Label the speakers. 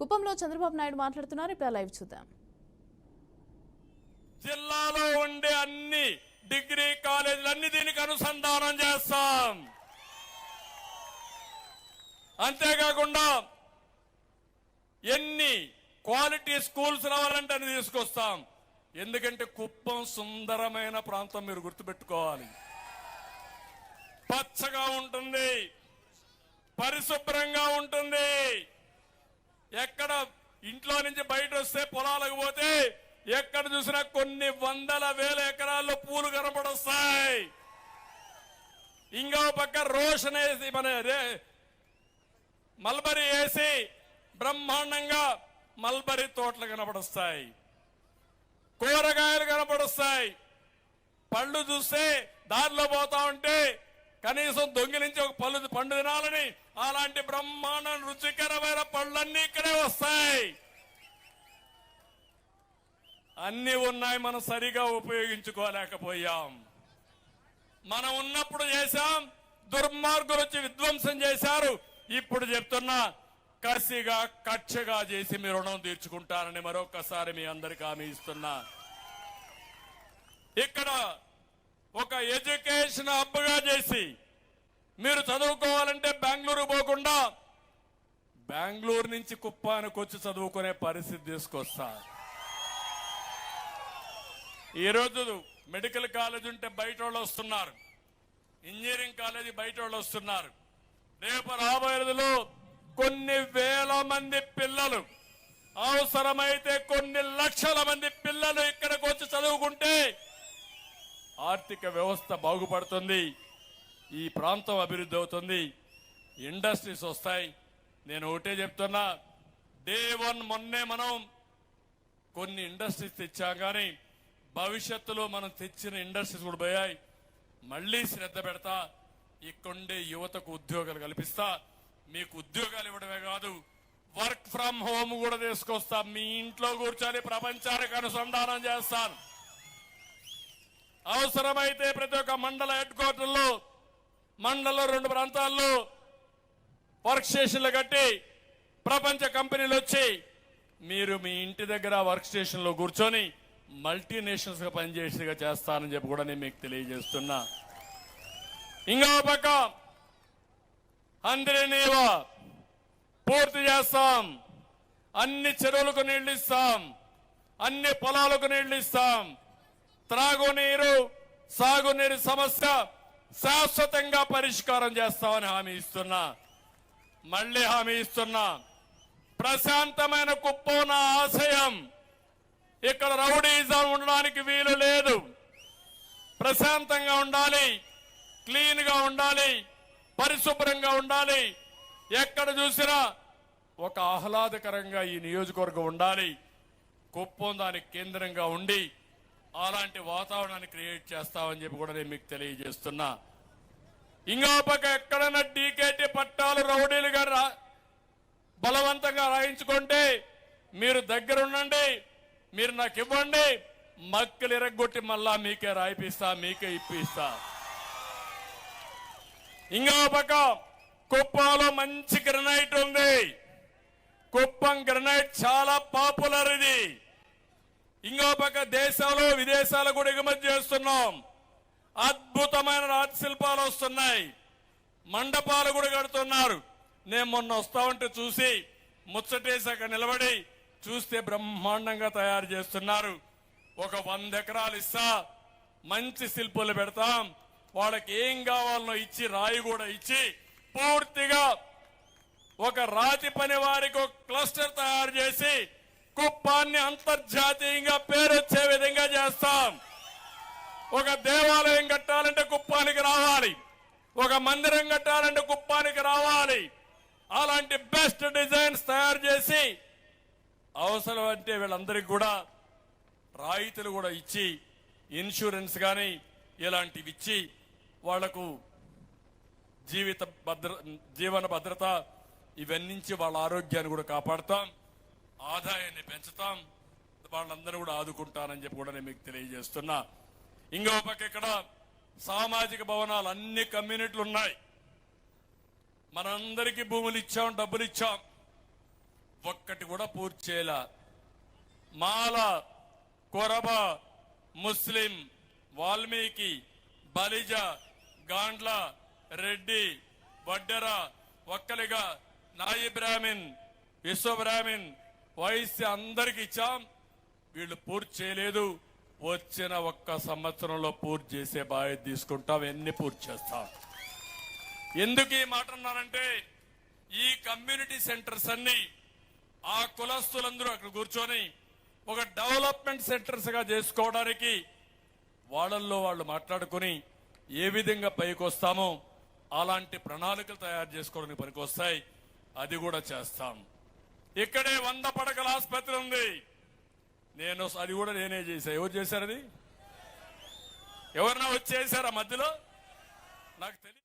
Speaker 1: కుప్పంలో చంద్రబాబు నాయుడు మాట్లాడుతున్నారు. ఇప్పుడు లైవ్ చూద్దాం.
Speaker 2: జిల్లాలో ఉండే అన్ని డిగ్రీ కాలేజీలన్నీ దీనికి అనుసంధానం చేస్తాం. అంతేకాకుండా ఎన్ని క్వాలిటీ స్కూల్స్ రావాలంటే అని తీసుకొస్తాం. ఎందుకంటే కుప్పం సుందరమైన ప్రాంతం, మీరు గుర్తుపెట్టుకోవాలి. పచ్చగా ఉంటుంది, పరిశుభ్రంగా ఉంటుంది. ఎక్కడ ఇంట్లో నుంచి బయట వస్తే పొలాలకు పోతే ఎక్కడ చూసినా కొన్ని వందల వేల ఎకరాల్లో పూలు కనపడొస్తాయి. ఇంకో పక్క రోషన్ వేసి మల్బరీ వేసి బ్రహ్మాండంగా మల్బరీ తోటలు కనపడొస్తాయి, కూరగాయలు కనపడొస్తాయి. పళ్ళు చూస్తే దారిలో పోతా ఉంటే కనీసం దొంగిలించి ఒక పండు తినాలని అలాంటి బ్రహ్మాండ రుచికరమైన పళ్ళన్నీ ఇక్కడే వస్తాయి. అన్ని ఉన్నాయి, మనం సరిగా ఉపయోగించుకోలేకపోయాం. మనం ఉన్నప్పుడు చేశాం, దుర్మార్గులు వచ్చి విధ్వంసం చేశారు. ఇప్పుడు చెప్తున్నా, కసిగా కక్షగా చేసి మీ రుణం తీర్చుకుంటారని మరొకసారి మీ అందరికీ హామీ ఇస్తున్నా. ఇక్కడ ఒక ఎడ్యుకేషన్ హబ్గా చేసి మీరు చదువుకోవాలంటే బెంగళూరు పోకుండా బెంగళూరు నుంచి కుప్పానికి వచ్చి చదువుకునే పరిస్థితి తీసుకొస్తా. ఈరోజు మెడికల్ కాలేజ్ ఉంటే బయట వాళ్ళు వస్తున్నారు, ఇంజనీరింగ్ కాలేజీ బయట వాళ్ళు వస్తున్నారు. రేపు రాబోయే రోజుల్లో కొన్ని వేల మంది పిల్లలు, అవసరమైతే కొన్ని లక్షల మంది పిల్లలు ఇక్కడికి వచ్చి చదువుకుంటే ఆర్థిక వ్యవస్థ బాగుపడుతుంది, ఈ ప్రాంతం అభివృద్ధి అవుతుంది, ఇండస్ట్రీస్ వస్తాయి. నేను ఒకటే చెప్తున్నా, డే 1 మొన్నే మనం కొన్ని ఇండస్ట్రీస్ తెచ్చాం, కానీ భవిష్యత్తులో మనం తెచ్చిన ఇండస్ట్రీస్ కూడా పోయాయి. మళ్లీ శ్రద్ధ పెడతా, ఇక్కడుండే యువతకు ఉద్యోగాలు కల్పిస్తా. మీకు ఉద్యోగాలు ఇవ్వడమే కాదు, వర్క్ ఫ్రం హోమ్ కూడా తీసుకొస్తా. మీ ఇంట్లో కూర్చొని ప్రపంచానికి అనుసంధానం చేస్తాను. అవసరమైతే ప్రతి ఒక్క మండల హెడ్ క్వార్టర్లో, మండలంలో 2 ప్రాంతాల్లో వర్క్ స్టేషన్లు కట్టి ప్రపంచ కంపెనీలు వచ్చి మీరు మీ ఇంటి దగ్గర వర్క్ స్టేషన్లో కూర్చొని మల్టీనేషనల్స్ గా పనిచేసేగా చేస్తానని చెప్పి కూడా నేను మీకు తెలియజేస్తున్నా. ఇంకో పక్క అందరినీవా పూర్తి చేస్తాం. అన్ని చెరువులకు నీళ్లు ఇస్తాం, అన్ని పొలాలకు నీళ్లు ఇస్తాం. త్రాగునీరు, సాగునీరు సమస్య శాశ్వతంగా పరిష్కారం చేస్తామని హామీ ఇస్తున్నా. మళ్లీ హామీ ఇస్తున్నా, ప్రశాంతమైన కుప్పం నా ఆశయం. ఇక్కడ రౌడీజం ఉండడానికి వీలు లేదు. ప్రశాంతంగా ఉండాలి, క్లీన్ గా ఉండాలి, పరిశుభ్రంగా ఉండాలి. ఎక్కడ చూసినా ఒక ఆహ్లాదకరంగా ఈ నియోజకవర్గం ఉండాలి. కుప్పం దానికి కేంద్రంగా ఉండి అలాంటి వాతావరణాన్ని క్రియేట్ చేస్తామని చెప్పి కూడా నేను మీకు తెలియజేస్తున్నా. ఇంకో పక్క ఎక్కడైనా డీకేటీ పట్టాలు రౌడీలుగా బలవంతంగా రాయించుకుంటే మీరు దగ్గరుండండి, మీరు నాకు ఇవ్వండి, మక్కలు ఇరగొట్టి మళ్ళా మీకే రాయిపిస్తా, మీకే ఇప్పిస్తా. ఇంకో పక్క కుప్పంలో మంచి గ్రనైట్ ఉంది. కుప్పం గ్రనైట్ చాలా పాపులర్. ఇది ఇంకో పక్క దేశంలో విదేశాలు కూడా ఎగుమతి చేస్తున్నాం. అద్భుతమైన రాతి శిల్పాలు వస్తున్నాయి, మండపాలు కూడా కడుతున్నారు. నేను మొన్న వస్తా ఉంటే చూసి ముచ్చటేసి అక్కడ నిలబడి చూస్తే బ్రహ్మాండంగా తయారు చేస్తున్నారు. ఒక 100 ఎకరాలు ఇస్తా, మంచి శిల్పులు పెడతాం. వాళ్ళకి ఏం కావాలనో ఇచ్చి, రాయి కూడా ఇచ్చి, పూర్తిగా ఒక రాతి పని వారికి ఒక క్లస్టర్ తయారు చేసి కుప్పాన్ని అంతర్జాతీయంగా పేరు వచ్చే విధంగా చేస్తాం. ఒక దేవాలయం కట్టాలంటే కుప్పానికి రావాలి, ఒక మందిరం కట్టాలంటే కుప్పానికి రావాలి. అలాంటి బెస్ట్ డిజైన్స్ తయారు చేసి అవసరం అంటే వీళ్ళందరికీ కూడా రాయితీలు కూడా ఇచ్చి, ఇన్సూరెన్స్ కానీ ఇలాంటివి ఇచ్చి వాళ్లకు జీవన భద్రత ఇవన్నీ వాళ్ళ ఆరోగ్యాన్ని కూడా కాపాడుతాం, ఆదాయాన్ని పెంచుతాం, వాళ్ళందరూ కూడా ఆదుకుంటానని చెప్పి కూడా నేను మీకు తెలియజేస్తున్నా. ఇంకో పక్క ఇక్కడ సామాజిక భవనాలు అన్ని కమ్యూనిటీలు ఉన్నాయి. మనందరికీ భూములు ఇచ్చాం, డబ్బులు ఇచ్చాం. ఒక్కటి ఒక్కటి కూడా పూర్తి చేయాల. మాల, కొరబ, ముస్లిం, వాల్మీకి, బలిజ, గాండ్ల, రెడ్డి, వడ్డెర, ఒక్కలిగా, నాయి బ్రాహ్మిన్, విశ్వ బ్రాహ్మిన్, వైశ్య అందరికి ఇచ్చాం. వీళ్ళు పూర్తి చేయలేదు. వచ్చిన ఒక్క సంవత్సరంలో పూర్తి చేసే బాధ్యత తీసుకుంటాం. ఎన్ని పూర్తి చేస్తాం. ఎందుకు ఈ మాట అన్నానంటే ఈ కమ్యూనిటీ సెంటర్స్ అన్ని ఆ కులస్తులందరూ అక్కడ కూర్చొని ఒక డెవలప్మెంట్ సెంటర్స్ గా చేసుకోవడానికి వాళ్ళల్లో వాళ్ళు మాట్లాడుకుని ఏ విధంగా పైకి వస్తామో అలాంటి ప్రణాళికలు తయారు చేసుకోవడానికి పనికొస్తాయి. అది కూడా చేస్తాం. ఇక్కడే 100 పడకల ఆసుపత్రి ఉంది. అది కూడా నేనే చేశా. ఎవరు చేశారు? అది ఎవరన్నా వచ్చి చేశారా మధ్యలో? నాకు తెలియదు.